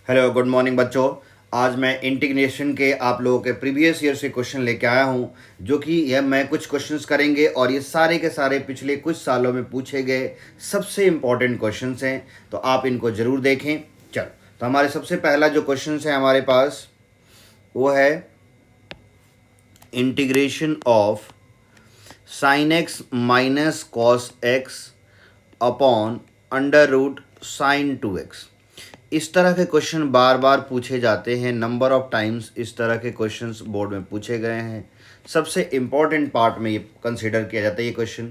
Hello good morning बच्चों। आज मैं इंटीग्रेशन के आप लोगों के प्रीवियस ईयर से क्वेश्चन लेके आया हूँ, जो कि यह मैं कुछ क्वेश्चंस करेंगे और ये सारे के सारे पिछले कुछ सालों में पूछे गए सबसे इम्पॉर्टेंट क्वेश्चंस हैं, तो आप इनको ज़रूर देखें। चलो, तो हमारे सबसे पहला जो क्वेश्चन है हमारे पास वो है integration of sine x minus cos x upon under root sine 2x। इस तरह के क्वेश्चन बार बार पूछे जाते हैं, नंबर ऑफ टाइम्स इस तरह के क्वेश्चंस बोर्ड में पूछे गए हैं। सबसे इम्पॉर्टेंट पार्ट में ये कंसीडर किया जाता है ये क्वेश्चन।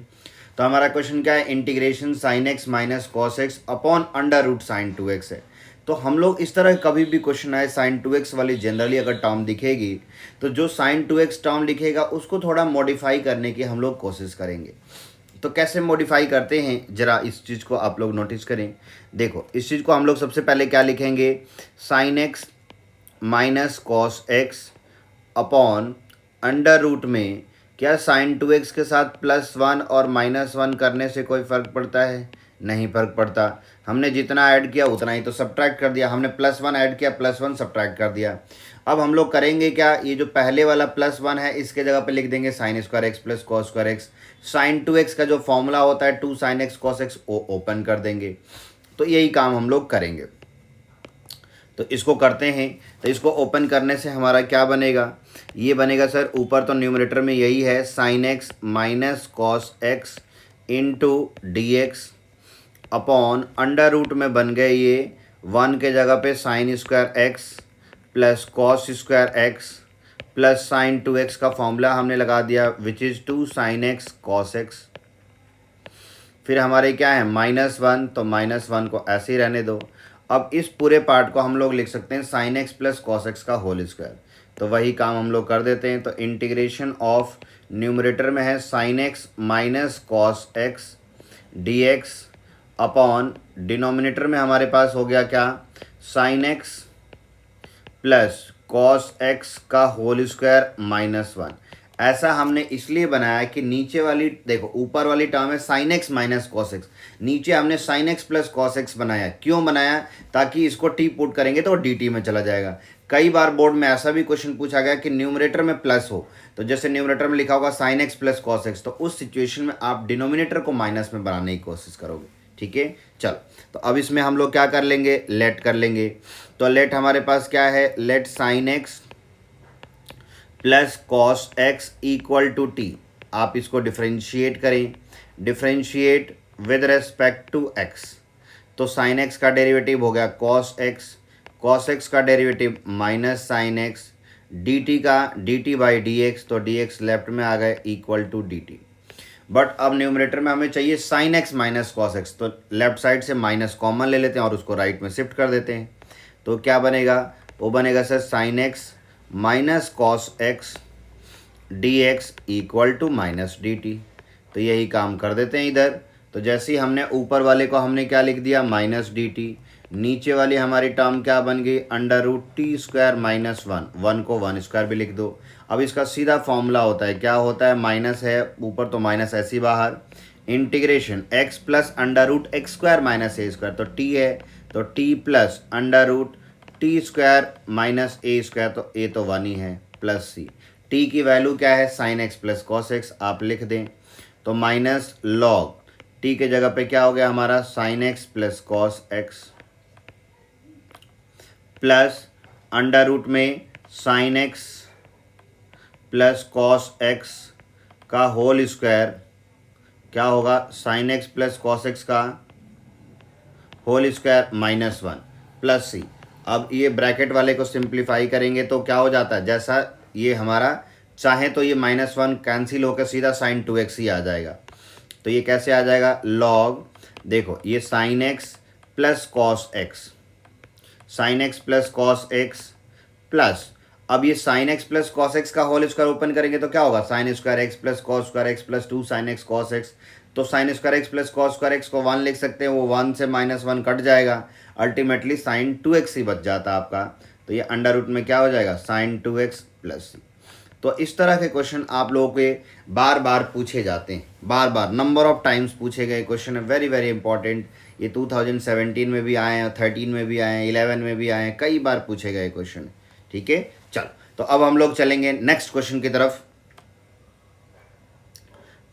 तो हमारा क्वेश्चन क्या है, integration sine x minus cos x upon under root sine 2x है। तो हम लोग इस तरह कभी भी क्वेश्चन आए साइन 2x वाली जनरली अगर टर्म दिखेगी तो जो साइन 2x टर्म लिखेगा उसको थोड़ा मॉडिफाई करने की हम लोग कोशिश करेंगे। तो कैसे मॉडिफाई करते हैं ज़रा इस चीज़ को आप लोग नोटिस करें। देखो, इस चीज़ को हम लोग सबसे पहले क्या लिखेंगे, sine x minus cos x upon under root में क्या साइन 2x के साथ +1 और -1 करने से कोई फ़र्क पड़ता है? नहीं फ़र्क पड़ता। हमने जितना ऐड किया उतना ही तो सब्ट्रैक्ट कर दिया। हमने +1 ऐड किया, +1 सब्ट्रैक्ट कर दिया। अब हम लोग करेंगे क्या, ये जो पहले वाला +1 है इसके जगह पे लिख देंगे sine square x plus cos square x. Sine 2x का जो फॉर्मूला होता है 2 sin x cos x वो ओपन कर देंगे। तो यही काम हम लोग करेंगे। तो इसको करते हैं। तो इसको ओपन करने से हमारा क्या बनेगा, ये बनेगा सर, ऊपर तो न्यूमरेटर में यही है sine x minus cos x into d x upon under root में बन गए ये 1 के जगह पे sine square x plus cos square x plus sine 2x का फॉर्मूला हमने लगा दिया which is 2 sin x cos x। फिर हमारे क्या है -1, तो -1 को ऐसे ही रहने दो। अब इस पूरे पार्ट को हम लोग लिख सकते हैं sign x plus cos x का होल स्क्वायर। तो वही काम हम लोग कर देते हैं। तो इंटीग्रेशन ऑफ न्यूमरेटर में है sine x minus cos x d x upon denominator में हमारे पास हो गया क्या, sign x plus cos x का होल स्क्वायर -1। ऐसा हमने इसलिए बनाया कि नीचे वाली देखो, ऊपर वाली टर्म है sine x minus cos x, नीचे हमने sign x plus cos x बनाया। क्यों बनाया, ताकि इसको टी पुट करेंगे तो डी टी में चला जाएगा। कई बार बोर्ड में ऐसा भी क्वेश्चन पूछा गया कि न्यूमरेटर में प्लस हो, तो जैसे न्यूमरेटर में लिखा होगा sine x plus cos x, तो उस सिचुएशन में आप डिनोमिनेटर को माइनस में बनाने की कोशिश करोगे। ठीक है, चलो, तो अब इसमें हम लोग क्या कर लेंगे, लेट कर लेंगे। तो लेट हमारे पास क्या है, let sine x plus cos x equal to t. आप इसको डिफ्रेंशिएट करें, differentiate with respect to x. तो साइन एक्स का डेरिवेटिव हो गया कॉस एक्स, कॉस एक्स का derivative minus sine x, d t का d t by d x, तो डी एक्स लेफ्ट में आ गए equal to d t. But अब न्यूमरेटर में हमें चाहिए sine x minus cos x, तो लेफ्ट साइड से माइनस कॉमन ले लेते हैं और उसको राइट में शिफ्ट कर देते हैं। तो क्या बनेगा, वो बनेगा sir sine x minus cos x d x equal to minus d t. तो यही काम कर देते हैं इधर। तो जैसे ही हमने ऊपर वाले को हमने क्या लिख दिया, माइनस डी टी, नीचे वाली हमारी टर्म क्या बन गई, अंडर रूट टी स्क्वायर -1, 1 को 1 स्क्वायर भी लिख दो। अब इसका सीधा फॉर्मूला होता है, क्या होता है, माइनस है ऊपर तो माइनस ऐसी बाहर, integration x plus under root x square minus a square, तो टी है तो t plus under root t square minus a square, तो ए तो 1 ही है, प्लस सी। टी की वैल्यू क्या है, sine x plus cos x आप लिख दें, तो माइनस लॉग टी के जगह पे क्या हो गया हमारा, sine x plus cos x plus under root में sine x plus cos x का होल स्क्वायर, क्या होगा, sine x plus cos x का होल स्क्वायर -1 प्लस सी। अब ये ब्रैकेट वाले को सिंप्लीफाई करेंगे तो क्या हो जाता है, जैसा ये हमारा चाहे तो ये -1 कैंसिल होकर सीधा साइन 2x ही आ जाएगा। तो ये कैसे आ जाएगा, लॉग देखो ये sign x plus cos x, sine x plus cos x plus, अब ये sign x plus cos x का होल स्क्वायर ओपन करेंगे तो क्या होगा, sign square x plus cos square x plus 2 sin x cos x। तो sign square x plus cos square x को 1 लिख सकते हैं, वो 1 से -1 कट जाएगा, अल्टीमेटली साइन 2x ही बच जाता आपका। तो ये अंडर रूट में क्या हो जाएगा, साइन 2x प्लस सी। तो इस तरह के क्वेश्चन आप लोगों के बार बार पूछे जाते हैं, बार बार नंबर ऑफ टाइम्स पूछे गए क्वेश्चन है, वेरी वेरी इंपॉर्टेंट। ये 2017 में भी आए हैं, 13 में भी आए हैं, 11 में भी आए हैं, कई बार पूछे गए क्वेश्चन। ठीक है, चलो तो अब हम लोग चलेंगे नेक्स्ट क्वेश्चन की तरफ।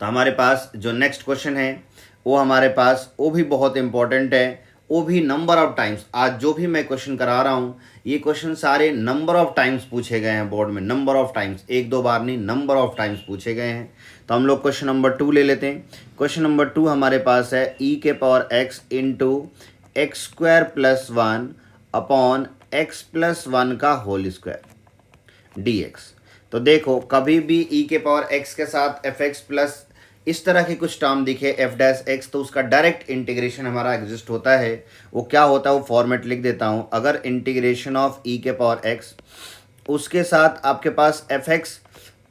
तो हमारे पास जो नेक्स्ट क्वेश्चन है वो हमारे पास वो भी बहुत इंपॉर्टेंट है, वो भी नंबर ऑफ टाइम्स। आज जो भी मैं क्वेश्चन करा रहा हूँ ये क्वेश्चन सारे नंबर ऑफ टाइम्स पूछे गए हैं बोर्ड में, नंबर ऑफ टाइम्स, एक दो बार नहीं, नंबर ऑफ टाइम्स पूछे गए हैं। तो हम लोग क्वेश्चन नंबर 2 ले लेते हैं। क्वेश्चन नंबर 2 हमारे पास है ई के power x into x square plus 1 upon x plus 1 का होल स्क्वायर डी एक्स। तो देखो कभी भी ई के पावर एक्स के साथ एफ एक्स प्लस इस तरह के कुछ टर्म दिखे एफ डैश एक्स, तो उसका डायरेक्ट इंटीग्रेशन हमारा एग्जिस्ट होता है। वो क्या होता है वो फॉर्मेट लिख देता हूँ। अगर इंटीग्रेशन ऑफ ई के पावर एक्स उसके साथ आपके पास f x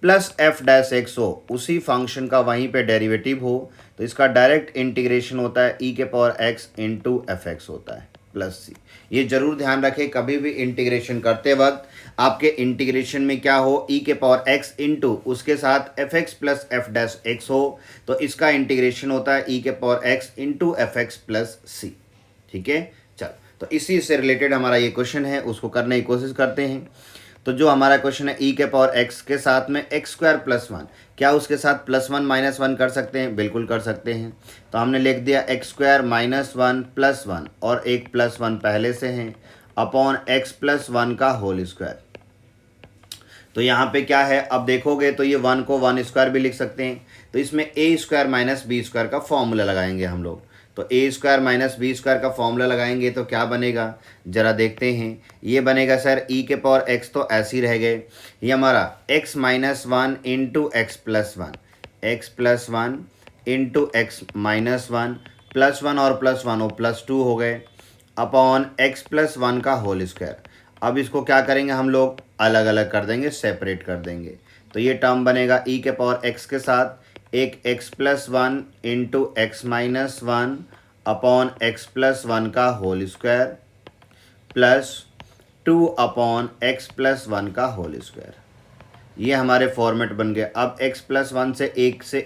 plus f dash x हो, उसी फंक्शन का वहीं पे डेरिवेटिव हो, तो इसका डायरेक्ट इंटीग्रेशन होता है ई के power x into f x होता है प्लस सी। ये जरूर ध्यान रखें कभी भी इंटीग्रेशन करते वक्त आपके इंटीग्रेशन में क्या हो, ई के पावर एक्स इंटू उसके साथ f x plus f dash x हो, तो इसका इंटीग्रेशन होता है ई के power x into f x plus c. ठीक है, चल तो इसी से रिलेटेड हमारा ये क्वेश्चन है, उसको करने की कोशिश करते हैं। तो जो हमारा क्वेश्चन है ई के पावर एक्स के साथ में एक्स स्क्वायर प्लस 1, क्या उसके साथ प्लस 1 माइनस 1 कर सकते हैं? बिल्कुल कर सकते हैं। तो हमने लिख दिया एक्स स्क्वायर माइनस 1 प्लस 1 और एक प्लस 1 पहले से हैं अपॉन एक्स प्लस 1 का होल स्क्वायर। तो यहाँ पे क्या है, अब देखोगे तो ये 1 को 1 स्क्वायर भी लिख सकते हैं। तो इसमें ए स्क्वायर माइनस बी स्क्वायर का फॉर्मूला लगाएंगे हम लोग। तो ए स्क्वायर माइनस बी स्क्वायर का फॉर्मूला लगाएंगे तो क्या बनेगा, जरा देखते हैं। ये बनेगा सर ई के पावर एक्स तो ऐसे ही रह गए, ये हमारा x minus 1 into x plus 1, x plus 1 into x minus 1 plus 1 और प्लस 1 वो प्लस 2 हो गए अपॉन एक्स प्लस 1 का होल स्क्वायर। अब इसको क्या करेंगे हम लोग, अलग अलग कर देंगे, सेपरेट कर देंगे। तो ये टर्म बनेगा ई के पावर एक्स के साथ एक x plus 1 into x minus 1 upon x plus 1 का whole square plus 2 upon x plus 1 का होल स्क्वायर। ये हमारे फॉर्मेट बन गए। अब x प्लस 1 से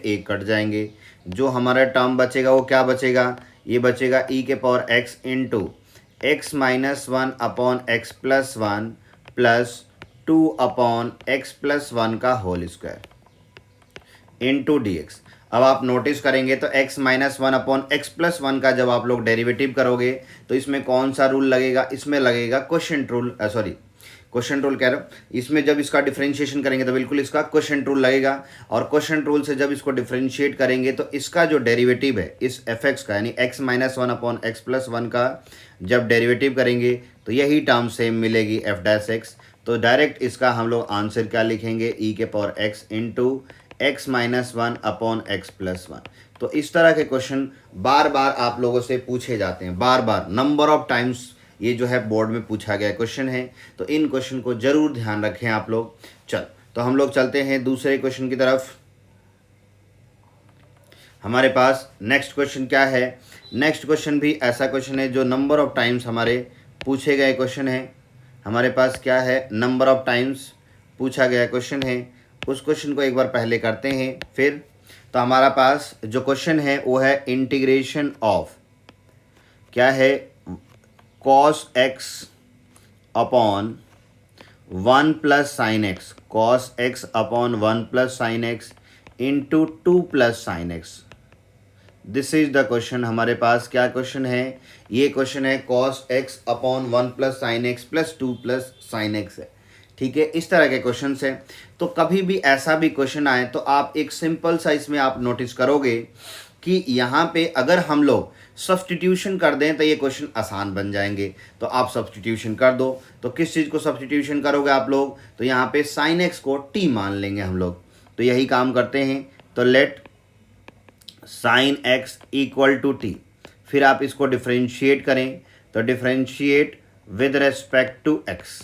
एक कट जाएंगे, जो हमारा टर्म बचेगा वो क्या बचेगा, ये बचेगा ई के power x into x minus 1 upon x plus 1 plus 2 upon x plus 1 का whole square into d x. अब आप नोटिस करेंगे तो x minus 1 upon x plus 1 का जब आप लोग डेरिवेटिव करोगे तो इसमें कौन सा रूल लगेगा, इसमें लगेगा क्वोशिएंट रूल, क्वोशिएंट रूल कह रहा हूँ। इसमें जब इसका डिफरेंशिएशन करेंगे तो बिल्कुल इसका क्वोशिएंट रूल लगेगा, और क्वोशिएंट रूल से जब इसको डिफरेंशिएट करेंगे तो इसका जो डेरिवेटिव है इस एफ एक्स का, यानी x minus 1 upon x plus 1 का जब डेरिवेटिव करेंगे तो यही टर्म सेम मिलेगी एफ डैश एक्स। तो डायरेक्ट इसका हम लोग आंसर क्या लिखेंगे, ई के power x into x minus 1 upon x plus 1। तो इस तरह के क्वेश्चन बार बार आप लोगों से पूछे जाते हैं, बार बार नंबर ऑफ टाइम्स ये जो है बोर्ड में पूछा गया क्वेश्चन है। तो इन क्वेश्चन को जरूर ध्यान रखें आप लोग। चल तो हम लोग चलते हैं दूसरे क्वेश्चन की तरफ। हमारे पास नेक्स्ट क्वेश्चन क्या है, नेक्स्ट क्वेश्चन भी ऐसा क्वेश्चन है जो नंबर ऑफ टाइम्स हमारे पूछे गए क्वेश्चन है। हमारे पास क्या है, नंबर ऑफ टाइम्स पूछा गया क्वेश्चन है। उस क्वेश्चन को एक बार पहले करते हैं फिर। तो हमारा पास जो क्वेश्चन है वो है इंटीग्रेशन ऑफ क्या है, cos x upon 1 plus sine x, cos x upon 1 plus sine x into 2 plus sine x. This is the question. हमारे पास क्या क्वेश्चन है, ये क्वेश्चन है cos x upon 1 plus sign x plus 2 plus sine x है। ठीक है, इस तरह के क्वेश्चन है। तो कभी भी ऐसा भी क्वेश्चन आए तो आप एक सिंपल सा इसमें आप नोटिस करोगे कि यहाँ पे अगर हम लोग सब्सटीट्यूशन कर दें तो ये क्वेश्चन आसान बन जाएंगे। तो आप सब्सटीट्यूशन कर दो, तो किस चीज़ को सब्सटीट्यूशन करोगे आप लोग, तो यहाँ पे साइन एक्स को t मान लेंगे हम लोग। तो यही काम करते हैं। तो let sine x equal to t, फिर आप इसको डिफ्रेंशिएट करें, तो differentiate with respect to x.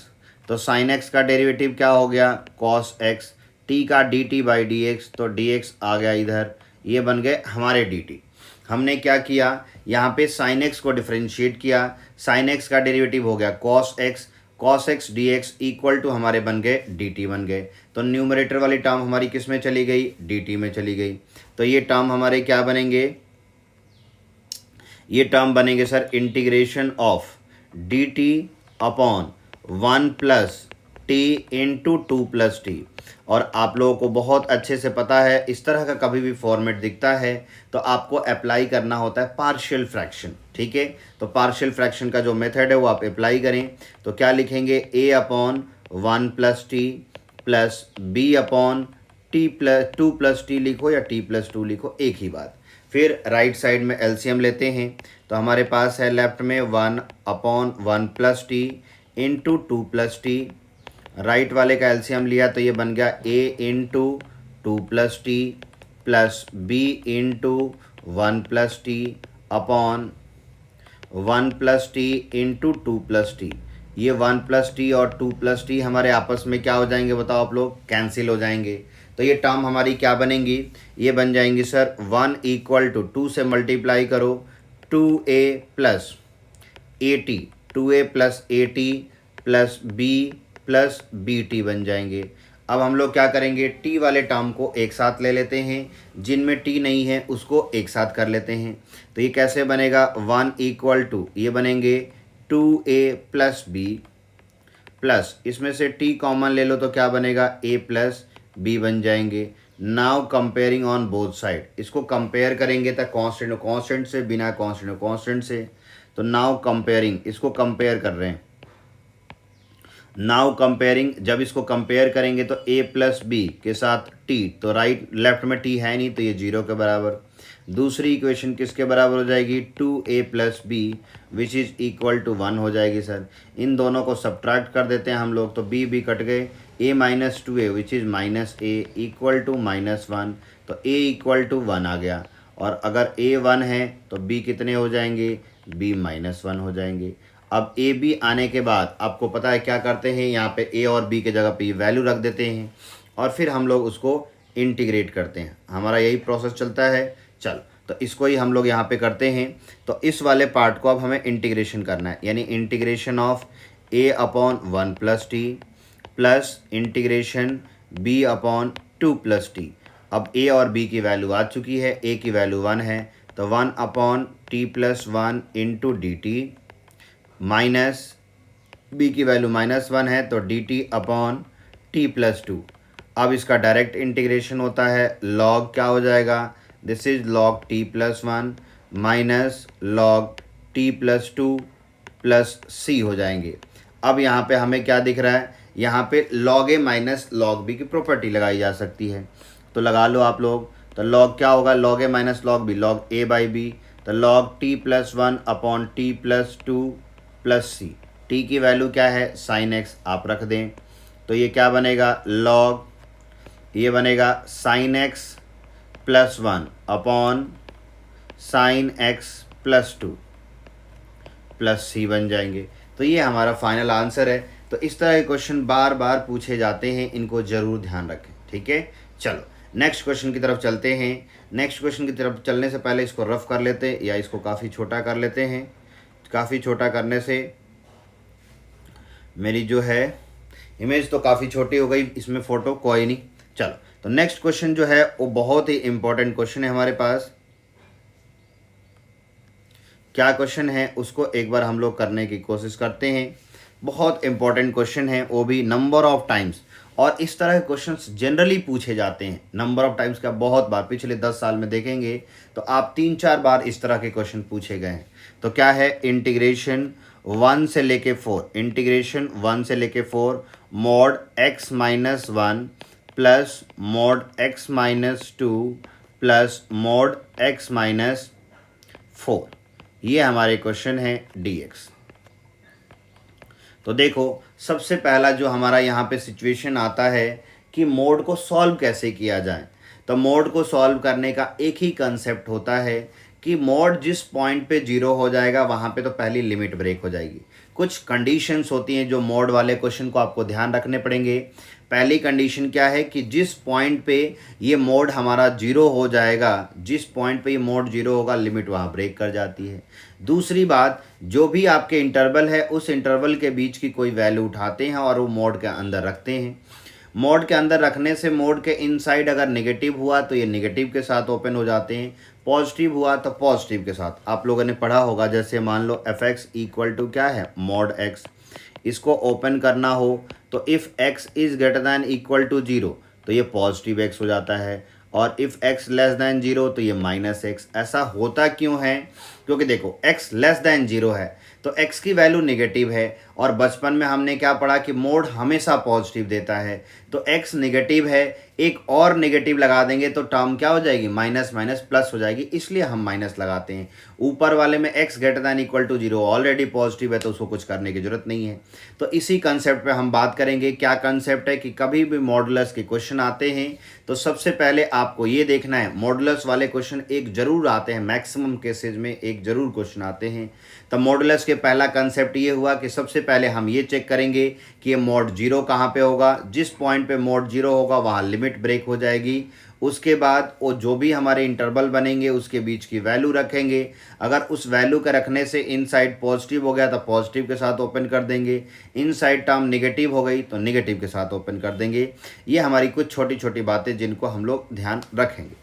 तो साइन एक्स का डेरिवेटिव क्या हो गया, कॉस एक्स, टी का d t by d x, तो डी एक्स आ गया इधर, ये बन गए हमारे डी टी। हमने क्या किया, यहाँ पे साइन एक्स को डिफरेंशिएट किया, साइन एक्स का डेरिवेटिव हो गया cos x, cos x dx equal to हमारे बन गए dt बन गए। तो न्यूमरेटर वाली टर्म हमारी किस में चली गई, dt में चली गई। तो ये टर्म हमारे क्या बनेंगे, ये टर्म बनेंगे sir integration of dt upon 1 plus t into 2 plus T. और आप लोगों को बहुत अच्छे से पता है इस तरह का कभी भी फॉर्मेट दिखता है तो आपको अप्लाई करना होता है पार्शियल फ्रैक्शन, ठीक है। तो पार्शियल फ्रैक्शन का जो मेथड है वो आप अप्लाई करें तो क्या लिखेंगे, a upon 1 plus t plus b upon t plus 2 plus t लिखो या t प्लस 2 लिखो, एक ही बात। फिर राइट साइड में एलसीएम लेते हैं तो हमारे पास है लेफ्ट में 1 upon 1 plus t into 2 plus t. Right वाले का एलसीएम लिया तो ये बन गया a into 2 plus t plus b into 1 plus t upon 1 plus t into 2 plus t. ये 1 प्लस टी और 2 प्लस टी हमारे आपस में क्या हो जाएंगे बताओ आप लोग, कैंसिल हो जाएंगे। तो ये टर्म हमारी क्या बनेंगी, ये बन जाएंगी सर 1 इक्वल टू 2 से मल्टीप्लाई करो 2a plus a t, 2a plus a t plus b plus b t बन जाएंगे। अब हम लोग क्या करेंगे, टी वाले टर्म को एक साथ ले लेते हैं, जिनमें टी नहीं है उसको एक साथ कर लेते हैं। तो ये कैसे बनेगा, 1 इक्वल टू ये बनेंगे 2a प्लस बी प्लस इसमें से टी कॉमन ले लो तो क्या बनेगा, a प्लस बी बन जाएंगे। Now comparing on both side, इसको कंपेयर करेंगे तो कांस्टेंट कांस्टेंट से, बिना कांस्टेंट कांस्टेंट से। तो नाउ कंपेयरिंग, इसको कंपेयर कर रहे हैं। नाउ कंपेयरिंग, जब इसको कंपेयर करेंगे तो a प्लस बी के साथ t, तो राइट लेफ्ट में t है नहीं तो ये 0 के बराबर। दूसरी इक्वेशन किसके बराबर हो जाएगी, 2a plus b which is equal to 1 हो जाएगी सर। इन दोनों को सब्ट्रैक्ट कर देते हैं हम लोग तो b कट गए, a minus 2a which is minus a equal to -1, तो a इक्वल टू 1 आ गया। और अगर a 1 है तो b कितने हो जाएंगे, b -1 हो जाएंगे। अब ए बी आने के बाद आपको पता है क्या करते हैं, यहाँ पे ए और बी के जगह पे वैल्यू रख देते हैं और फिर हम लोग उसको इंटीग्रेट करते हैं। हमारा यही प्रोसेस चलता है। चल तो इसको ही हम लोग यहाँ पे करते हैं। तो इस वाले पार्ट को अब हमें इंटीग्रेशन करना है, यानी integration of a upon 1 plus t plus integration b upon 2 plus t. अब a और b की वैल्यू आ चुकी है, a की वैल्यू 1 है तो 1 upon t plus 1 into d t minus b की वैल्यू -1 है तो d t upon t plus 2। अब इसका डायरेक्ट इंटीग्रेशन होता है, लॉग क्या हो जाएगा, this is log t plus 1 minus log t plus 2 plus c हो जाएंगे। अब यहाँ पे हमें क्या दिख रहा है, यहाँ पे log a minus log B की प्रॉपर्टी लगाई जा सकती है, तो लगा लो आप लोग। तो लॉग क्या होगा, log a minus log b, log a by b. तो log t plus 1 upon t plus 2 plus c. T की वैल्यू क्या है, साइन एक्स आप रख दें तो ये क्या बनेगा, लॉग ये बनेगा sine x plus 1 upon sine x plus 2 plus c बन जाएंगे। तो ये हमारा फाइनल आंसर है। तो इस तरह के क्वेश्चन बार बार पूछे जाते हैं, इनको ज़रूर ध्यान रखें, ठीक है। चलो नेक्स्ट क्वेश्चन की तरफ चलते हैं। नेक्स्ट क्वेश्चन की तरफ चलने से पहले इसको रफ कर लेते हैं या इसको काफ़ी छोटा कर लेते हैं। काफ़ी छोटा करने से मेरी जो है इमेज तो काफ़ी छोटी हो गई, इसमें फ़ोटो कोई नहीं। चलो तो नेक्स्ट क्वेश्चन जो है वो बहुत ही इंपॉर्टेंट क्वेश्चन है हमारे पास। क्या क्वेश्चन है उसको एक बार हम लोग करने की कोशिश करते हैं। बहुत इंपॉर्टेंट क्वेश्चन है, वो भी नंबर ऑफ टाइम्स। और इस तरह के क्वेश्चंस जनरली पूछे जाते हैं, नंबर ऑफ टाइम्स का बहुत बार, पिछले 10 साल में देखेंगे तो आप 3-4 बार इस तरह के क्वेश्चन पूछे गए हैं। तो क्या है, इंटीग्रेशन 1 से लेके 4, इंटीग्रेशन 1 से लेके 4 mod x minus 1 plus mod x minus 2 plus mod x minus 4, ये हमारे क्वेश्चन है dx। तो देखो सबसे पहला जो हमारा यहाँ पे सिचुएशन आता है कि मोड को सॉल्व कैसे किया जाए। तो मोड को सॉल्व करने का एक ही कंसेप्ट होता है कि मोड जिस पॉइंट पे 0 हो जाएगा वहाँ पे तो पहली लिमिट ब्रेक हो जाएगी। कुछ कंडीशंस होती हैं जो मोड वाले क्वेश्चन को आपको ध्यान रखने पड़ेंगे। पहली कंडीशन क्या है कि जिस पॉइंट पे ये मोड हमारा 0 हो जाएगा, जिस पॉइंट पे ये मोड 0 होगा लिमिट वहाँ ब्रेक कर जाती है। दूसरी बात, जो भी आपके इंटरवल है उस इंटरवल के बीच की कोई वैल्यू उठाते हैं और वो मोड के अंदर रखते हैं। मोड के अंदर रखने से मोड के इनसाइड अगर नेगेटिव हुआ तो ये नेगेटिव के साथ ओपन हो जाते हैं, पॉजिटिव हुआ तो पॉजिटिव के साथ। आप लोगों ने पढ़ा होगा, जैसे मान लो एफ एक्स इक्वल टू क्या है, मॉड एक्स। इसको ओपन करना हो तो if x is greater than equal to zero तो ये पॉजिटिव एक्स हो जाता है, और if x less than zero तो ये माइनस एक्स। ऐसा होता क्यों है? क्योंकि देखो एक्स लेस दैन जीरो है तो एक्स की वैल्यू नेगेटिव है, और बचपन में हमने क्या पढ़ा कि मोड हमेशा पॉजिटिव देता है। तो एक्स नेगेटिव है, एक और नेगेटिव लगा देंगे तो टर्म क्या हो जाएगी, माइनस माइनस प्लस हो जाएगी, इसलिए हम माइनस लगाते हैं। ऊपर वाले में x greater than equal to zero already positive है तो उसको कुछ करने की जरूरत नहीं है। तो इसी कंसेप्ट पे हम बात करेंगे। क्या कंसेप्ट है कि कभी भी मॉडुलस के क्वेश्चन आते हैं तो सबसे पहले आपको ये देखना है, मॉडुलस वाले क्वेश्चन एक जरूर आते हैं, मैक्सिमम केसेज में एक जरूर क्वेश्चन आते हैं। तो मॉडुलस के पहला कंसेप्ट ये हुआ कि सबसे पहले हम ये चेक करेंगे कि ये मॉड जीरो कहाँ पे होगा। जिस पॉइंट पे मॉड जीरो होगा वहाँ लिमिट ब्रेक हो जाएगी। उसके बाद वो जो भी हमारे इंटरवल बनेंगे उसके बीच की वैल्यू रखेंगे। अगर उस वैल्यू के रखने से इनसाइड पॉजिटिव हो गया तो पॉजिटिव के साथ ओपन कर देंगे, इनसाइड टर्म नेगेटिव हो गई तो नेगेटिव के साथ ओपन कर देंगे। ये हमारी कुछ छोटी छोटी बातें जिनको हम लोग ध्यान रखेंगे।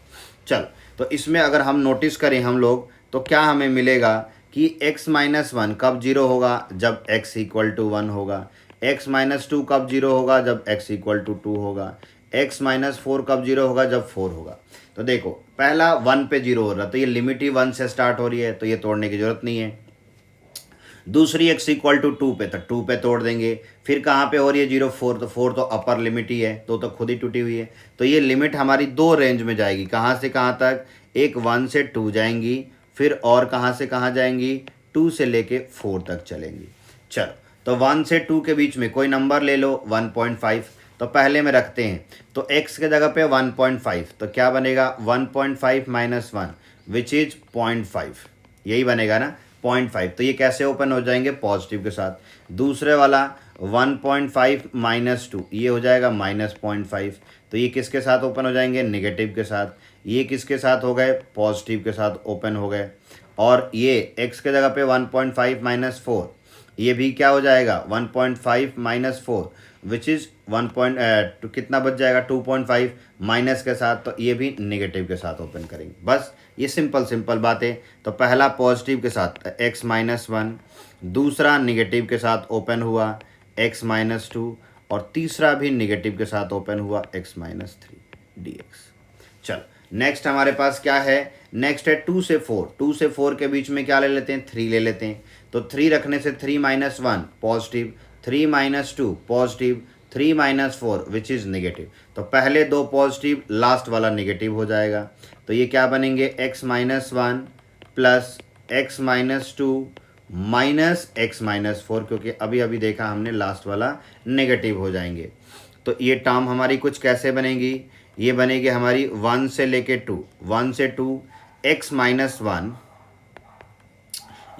चलो, तो इसमें अगर हम नोटिस करें हम लोग तो क्या हमें मिलेगा कि x माइनस वन कब जीरो होगा, जब x इक्वल टू वन होगा। x माइनस टू कब जीरो होगा, जब x इक्वल टू टू होगा। x माइनस फोर कब जीरो होगा, जब फोर होगा। तो देखो पहला वन पे जीरो हो रहा तो ये लिमिट ही वन से स्टार्ट हो रही है तो ये तोड़ने की जरूरत नहीं है। दूसरी x इक्वल टू टू पे तो टू पे तोड़ देंगे। फिर कहाँ पे हो रही है जीरो, फोर, तो फोर तो अपर लिमिट ही है तो खुद ही टूटी हुई है। तो ये लिमिट हमारी दो रेंज में जाएगी, कहाँ से कहाँ तक, एक वन से टू जाएंगी, फिर और कहाँ से कहाँ जाएंगी, टू से लेके फोर तक चलेंगी। चलो, तो वन से टू के बीच में कोई नंबर ले लो, 1.5 तो पहले में रखते हैं। तो x के जगह पे 1.5 तो क्या बनेगा, 1.5 माइनस वन विच इज 0.5, यही बनेगा ना 0.5। तो ये कैसे ओपन हो जाएंगे, पॉजिटिव के साथ। दूसरे वाला 1.5 माइनस टू, ये हो जाएगा माइनस 0.5, तो ये किसके साथ ओपन हो जाएंगे, नेगेटिव के साथ। ये किसके साथ हो गए, पॉजिटिव के साथ ओपन हो गए। और ये x के जगह पे 1.5 माइनस फोर, ये भी क्या हो जाएगा 1.5 माइनस फोर विच इज़ कितना बच जाएगा 2.5 माइनस के साथ, तो ये भी नेगेटिव के साथ ओपन करेंगे। बस ये सिंपल बात है। तो पहला पॉजिटिव के साथ x माइनस वन, दूसरा नेगेटिव के साथ ओपन हुआ x माइनस टू, और तीसरा भी नेगेटिव के साथ ओपन हुआ x माइनस थ्री dx। चलो, नेक्स्ट हमारे पास क्या है, नेक्स्ट है 2 से 4। 2 से 4 के बीच में क्या ले लेते हैं, 3 ले लेते हैं। तो 3 रखने से 3 minus one positive, 3 minus two positive, 3 minus four which is negative. तो पहले दो पॉजिटिव, लास्ट वाला नेगेटिव हो जाएगा। तो ये क्या बनेंगे, x minus one plus x minus two minus x minus four, क्योंकि अभी अभी देखा हमने लास्ट वाला नेगेटिव हो जाएंगे। तो ये टर्म हमारी कुछ कैसे बनेगी, ये बनेगी हमारी 1 से लेके 2, 1 से 2 x माइनस वन,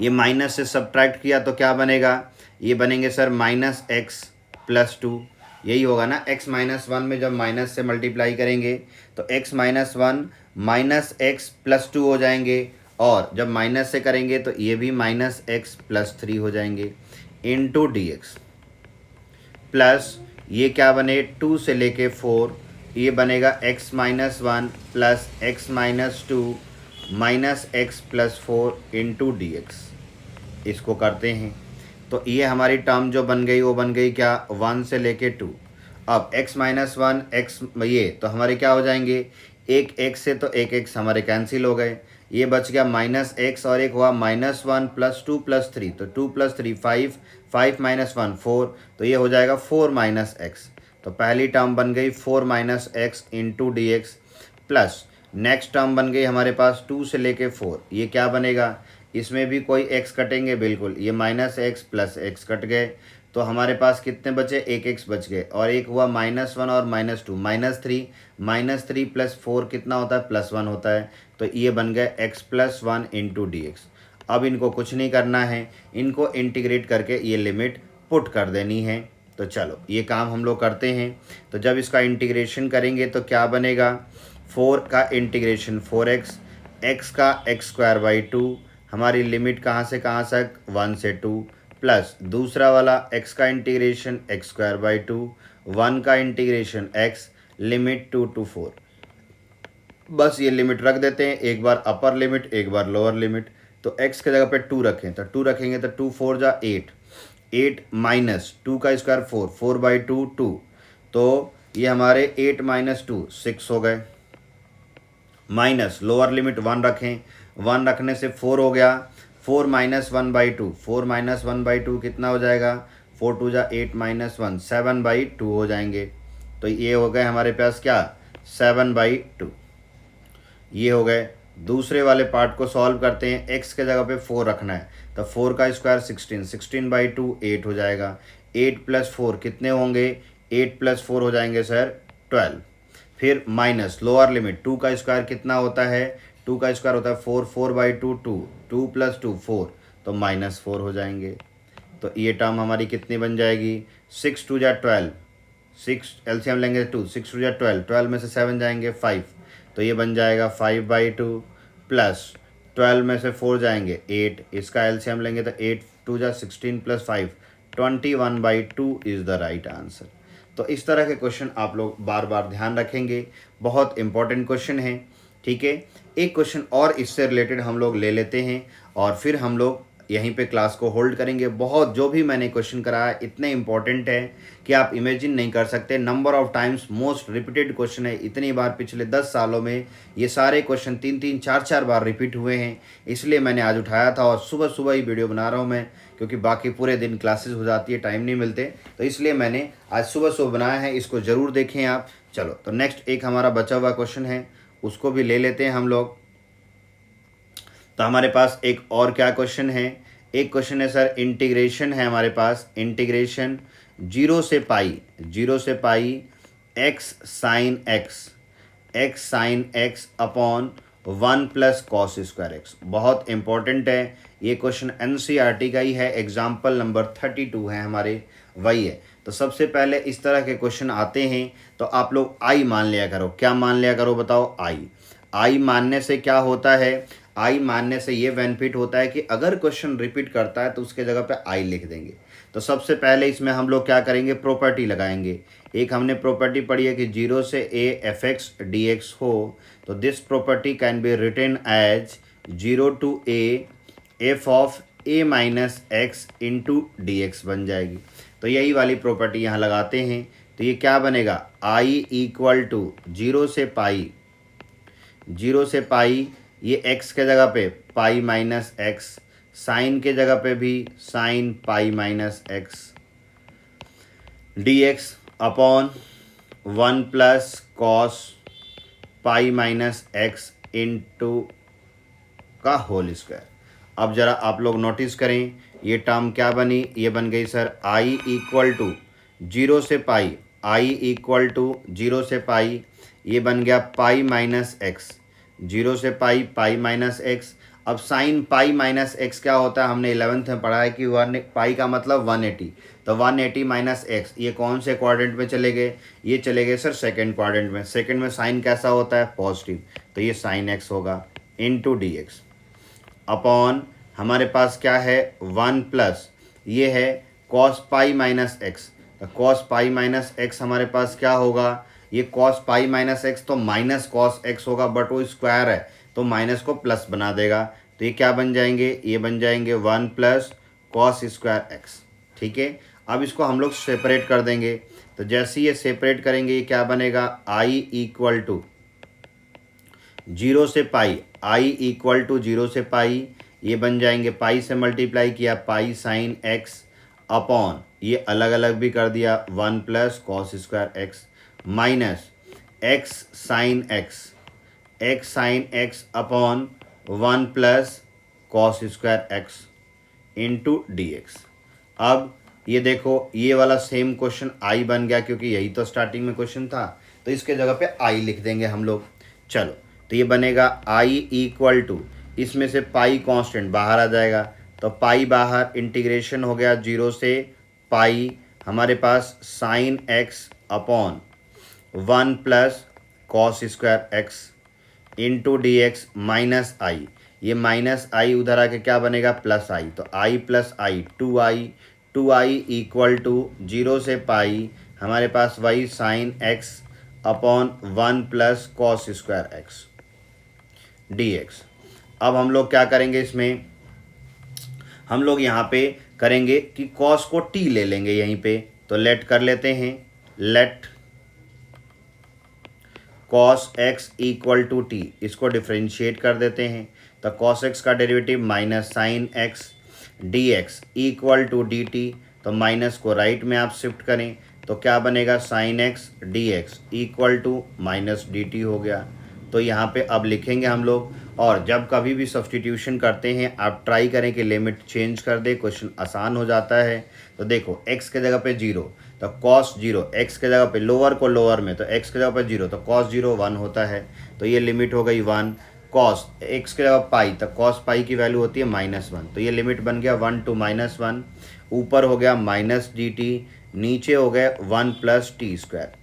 ये माइनस से सब्ट्रैक्ट किया तो क्या बनेगा, ये बनेंगे sir minus x plus two, यही होगा ना। x माइनस वन में जब माइनस से मल्टीप्लाई करेंगे तो x minus one minus x plus two हो जाएंगे, और जब माइनस से करेंगे तो ये भी माइनस एक्स प्लस थ्री हो जाएंगे इनटू dx। प्लस ये क्या बने 2 से लेके 4, ये बनेगा x minus one plus x minus two minus x plus four into dx। इसको करते हैं तो ये हमारी टर्म जो बन गई वो बन गई क्या, 1 से लेके 2। अब x माइनस वन एक्स, ये तो हमारे क्या हो जाएंगे, एक x से तो एक x हमारे कैंसिल हो गए, ये बच गया माइनस एक्स, और एक हुआ minus one plus two plus three, तो 2 प्लस थ्री 5, 5 माइनस वन 4, तो ये हो जाएगा 4 माइनस एक्स। तो पहली टर्म बन गई 4 minus x into d x. Plus next term बन गई हमारे पास 2 से लेके 4, ये क्या बनेगा, इसमें भी कोई x कटेंगे, बिल्कुल, ये minus x plus x cut गए, तो हमारे पास कितने बचे, एक x बच गए, और एक हुआ माइनस वन और minus two, minus three plus four कितना होता है, प्लस वन होता है, तो ये बन गए x plus one into d x. अब इनको कुछ नहीं करना है, इनको इंटीग्रेट करके ये लिमिट पुट कर देनी है। तो चलो ये काम हम लोग करते हैं। तो जब इसका इंटीग्रेशन करेंगे तो क्या बनेगा, 4 का इंटीग्रेशन 4x, x का x स्क्वायर बाई टू, हमारी लिमिट कहाँ से कहाँ तक 1 से 2 प्लस दूसरा वाला x का इंटीग्रेशन एक्स स्क्वायर बाई 2, 1 का इंटीग्रेशन x लिमिट 2 to 4। बस ये लिमिट रख देते हैं, एक बार अपर लिमिट एक बार लोअर लिमिट। तो x के जगह पे 2 रखें तो 2 रखेंगे तो 2 4 जा 8, 8 माइनस 2 का स्क्वायर 4, 4 बाई 2 2, तो ये हमारे 8 माइनस 2 6 हो गए। माइनस लोअर लिमिट 1 रखें, 1 रखने से 4 हो गया, 4 माइनस 1 बाई 2, 4 माइनस 1 बाई 2 कितना हो जाएगा, 4 2 जा 8 माइनस 1 7 बाई 2 हो जाएंगे। तो ये हो गए हमारे पास क्या 7 बाई 2, ये हो गए। दूसरे वाले पार्ट को सॉल्व करते हैं, x के जगह पे 4 रखना है तो 4 का स्क्वायर 16, 16 बाई 2 8 हो जाएगा। 8 प्लस 4 कितने होंगे, 8 प्लस 4 हो जाएंगे सर 12। फिर माइनस लोअर लिमिट 2 का स्क्वायर कितना होता है, 2 का स्क्वायर होता है 4, 4 बाई 2 2, 2 प्लस 2 4, तो माइनस 4 हो जाएंगे। तो ये टर्म हमारी कितनी बन जाएगी, 6 2 जा 12, 6 एलसीएम लेंगे 2, 6 2 जा 12, 12 में से 7 जाएंगे 5, तो ये बन जाएगा 5 बाई 2 प्लस 12 में से 4 जाएंगे 8, इसका एलसीएम लेंगे तो 8 2 जा 16 plus 5 21 by 2 is the right answer. तो इस तरह के क्वेश्चन आप लोग बार बार ध्यान रखेंगे, बहुत इंपॉर्टेंट क्वेश्चन है। ठीक है, एक क्वेश्चन और इससे रिलेटेड हम लोग ले लेते हैं और फिर हम लोग यहीं पे क्लास को होल्ड करेंगे। बहुत जो भी मैंने क्वेश्चन कराया इतने इंपॉर्टेंट है कि आप इमेजिन नहीं कर सकते। Number of times most repeated question है, इतनी बार पिछले 10 सालों में ये सारे क्वेश्चन 3 4 बार रिपीट हुए हैं, इसलिए मैंने आज उठाया था। और सुबह सुबह ही वीडियो बना रहा हूँ मैं, क्योंकि बाकी पूरे दिन क्लासेस हो जाती है, टाइम नहीं मिलते, तो इसलिए मैंने आज सुबह सुबह बनाया है। इसको ज़रूर देखें आप। चलो, तो नेक्स्ट एक हमारा बचा हुआ क्वेश्चन है, उसको भी ले लेते हैं हम लोग। तो हमारे पास एक और क्या क्वेश्चन है, एक क्वेश्चन है सर इंटीग्रेशन है हमारे पास, इंटीग्रेशन 0 से pi x sine x upon 1 plus cos square x. बहुत इंपॉर्टेंट है ये क्वेश्चन, एनसीईआरटी का ही है, एग्जाम्पल नंबर 32 है हमारे, वही है। तो सबसे पहले इस तरह के क्वेश्चन आते हैं तो आप लोग आई मान लिया करो। क्या मान लिया करो बताओ, आई मानने से क्या होता है, आई मानने से ये बेनिफिट होता है कि अगर क्वेश्चन रिपीट करता है तो उसके जगह पे आई लिख देंगे। तो सबसे पहले इसमें हम लोग क्या करेंगे, प्रॉपर्टी लगाएंगे। एक हमने प्रॉपर्टी पढ़ी है कि 0 से a f x d x हो, तो this property can be written as 0 to a f of a minus x into d x बन जाएगी। तो यही वाली प्रॉपर्टी यहाँ लगाते हैं, तो ये क्या बनेगा, i इक्वल टू 0 से पाई, ये x के जगह पे पाई माइनस एक्स, साइन के जगह पे भी sine pi minus x d x upon 1 plus cos pi minus x into का होल स्क्वायर। अब ज़रा आप लोग नोटिस करें, ये टर्म क्या बनी, ये बन गई सर i इक्वल टू 0 से पाई, ये बन गया पाई माइनस एक्स, 0 से पाई माइनस एक्स। अब साइन पाई माइनस एक्स क्या होता है, हमने 11th में पढ़ा है कि पाई का मतलब 180, तो 180 माइनस एक्स, ये कौन से क्वाड्रेंट में चले गए, ये चले गए सर सेकंड क्वाड्रेंट में। सेकंड में साइन कैसा होता है, पॉजिटिव, तो ये साइन एक्स होगा इंटू डी एक्स अपॉन हमारे पास क्या है 1 प्लस ये है कॉस पाई माइनस एक्स। तो कॉस पाई माइनस एक्स हमारे पास क्या होगा, ये कॉस पाई माइनस एक्स तो माइनस कॉस एक्स होगा, बट वो स्क्वायर है तो माइनस को प्लस बना देगा। तो ये क्या बन जाएंगे, ये बन जाएंगे 1 प्लस कॉस स्क्वायर एक्स। ठीक है, अब इसको हम लोग सेपरेट कर देंगे। तो जैसे ये सेपरेट करेंगे, ये क्या बनेगा, आई इक्वल टू 0 से पाई, ये बन जाएंगे पाई से मल्टीप्लाई किया पाई साइन एक्स अपॉन ये अलग अलग भी कर दिया 1 plus cos square x minus x sine x upon 1 plus cos square x into d x. अब ये देखो, ये वाला सेम क्वेश्चन आई बन गया, क्योंकि यही तो स्टार्टिंग में क्वेश्चन था, तो इसके जगह पे आई लिख देंगे हम लोग। चलो, तो ये बनेगा आई इक्वल टू, इसमें से पाई कांस्टेंट बाहर आ जाएगा, तो पाई बाहर, इंटीग्रेशन हो गया 0 से पाई, हमारे पास sine x upon 1 plus cos square x into d x minus I, ये माइनस आई उधर आके क्या बनेगा प्लस आई, तो I plus I 2i equal to 0 से पाई हमारे पास वही sine x upon 1 plus cos square x dx। अब हम लोग क्या करेंगे, इसमें हम लोग यहाँ पे करेंगे कि कॉस को t ले लेंगे यहीं पे, तो लेट कर लेते हैं, let cos x equal to t, इसको डिफ्रेंशिएट कर देते हैं, तो कॉस x का derivative minus sine x dx equal to dt, तो माइनस को राइट में आप शिफ्ट करें तो क्या बनेगा sine x dx equal to minus dt हो गया। तो यहाँ पे अब लिखेंगे हम लोग, और जब कभी भी सब्सटीट्यूशन करते हैं आप ट्राई करें कि लिमिट चेंज कर दे, क्वेश्चन आसान हो जाता है। तो देखो x के जगह पे 0 तो कॉस 0, x के जगह पे लोअर को लोअर में तो x के जगह पे 0 तो कॉस 0 1 होता है, तो ये लिमिट हो गई 1। कॉस x के जगह पाई तो कॉस पाई की वैल्यू होती है -1, तो ये लिमिट बन गया 1 to -1, ऊपर हो गया माइनस dt, नीचे हो गया 1 प्लस टी स्क्वायर।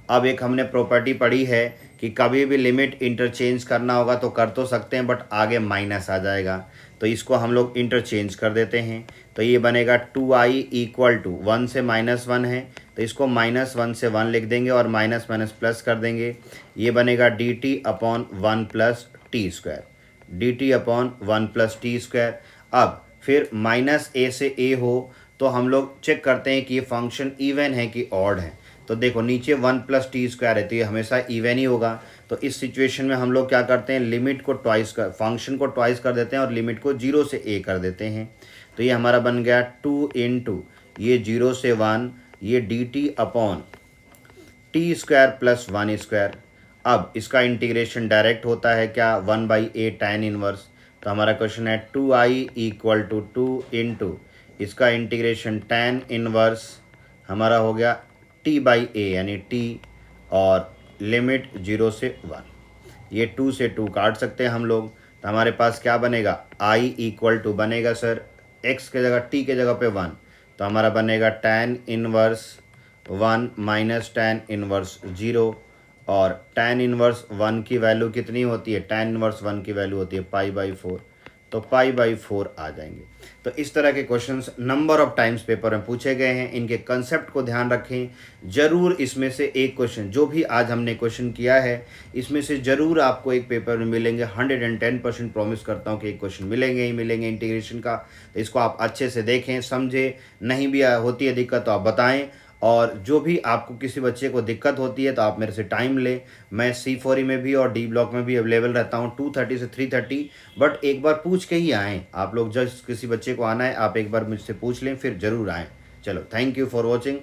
अब एक हमने प्रॉपर्टी पढ़ी है कि कभी भी लिमिट इंटरचेंज करना होगा तो कर तो सकते हैं बट आगे माइनस आ जाएगा, तो इसको हम लोग इंटरचेंज कर देते हैं। तो ये बनेगा 2i इक्वल टू 1 से -1 है तो इसको -1 से 1 लिख देंगे और माइनस माइनस प्लस कर देंगे, ये बनेगा dt upon 1 plus T square, dt upon 1 plus T square. अब फिर माइनस a से a हो तो हम लोग चेक करते हैं कि ये फंक्शन इवन है कि ऑड है, तो देखो नीचे 1 प्लस टी स्क्वायर है तो ये हमेशा इवन ही होगा। तो इस सिचुएशन में हम लोग क्या करते हैं, लिमिट को ट्वाइस कर, फंक्शन को ट्वाइस कर देते हैं और लिमिट को 0 से a कर देते हैं। तो ये हमारा बन गया 2 इंटू ये 0 से 1 ये dt upon T square plus 1 square. अब इसका इंटीग्रेशन डायरेक्ट होता है क्या 1/a tan इनवर्स, तो हमारा क्वेश्चन है 2i इक्वल टू 2 इंटू इसका इंटीग्रेशन tan इनवर्स हमारा हो गया t/a यानी t और लिमिट 0 से 1, ये 2 से 2 काट सकते हैं हम लोग, तो हमारे पास क्या बनेगा i इक्वल टू बनेगा सर x के जगह t के जगह पे 1, तो हमारा बनेगा tan inverse 1 minus tan inverse 0, और tan इनवर्स 1 की वैल्यू कितनी होती है, tan इनवर्स 1 की वैल्यू होती है π/4, तो π/4 आ जाएंगे। तो इस तरह के questions number of times paper में पूछे गए हैं, इनके कंसेप्ट को ध्यान रखें। ज़रूर इसमें से एक क्वेश्चन, जो भी आज हमने क्वेश्चन किया है इसमें से ज़रूर आपको एक पेपर में मिलेंगे, 110% प्रॉमिस करता हूँ कि एक क्वेश्चन मिलेंगे ही मिलेंगे इंटीग्रेशन का। तो इसको आप अच्छे से देखें समझें, नहीं भी होती है दिक्कत तो आप बताएँ, और जो भी आपको किसी बच्चे को दिक्कत होती है तो आप मेरे से टाइम लें, मैं C4E में भी और D ब्लॉक में भी अवेलेबल रहता हूँ 2:30 से 3:30, बट एक बार पूछ के ही आएँ आप लोग, जब किसी बच्चे को आना है आप एक बार मुझसे पूछ लें फिर ज़रूर आएँ। चलो, थैंक यू फॉर वॉचिंग।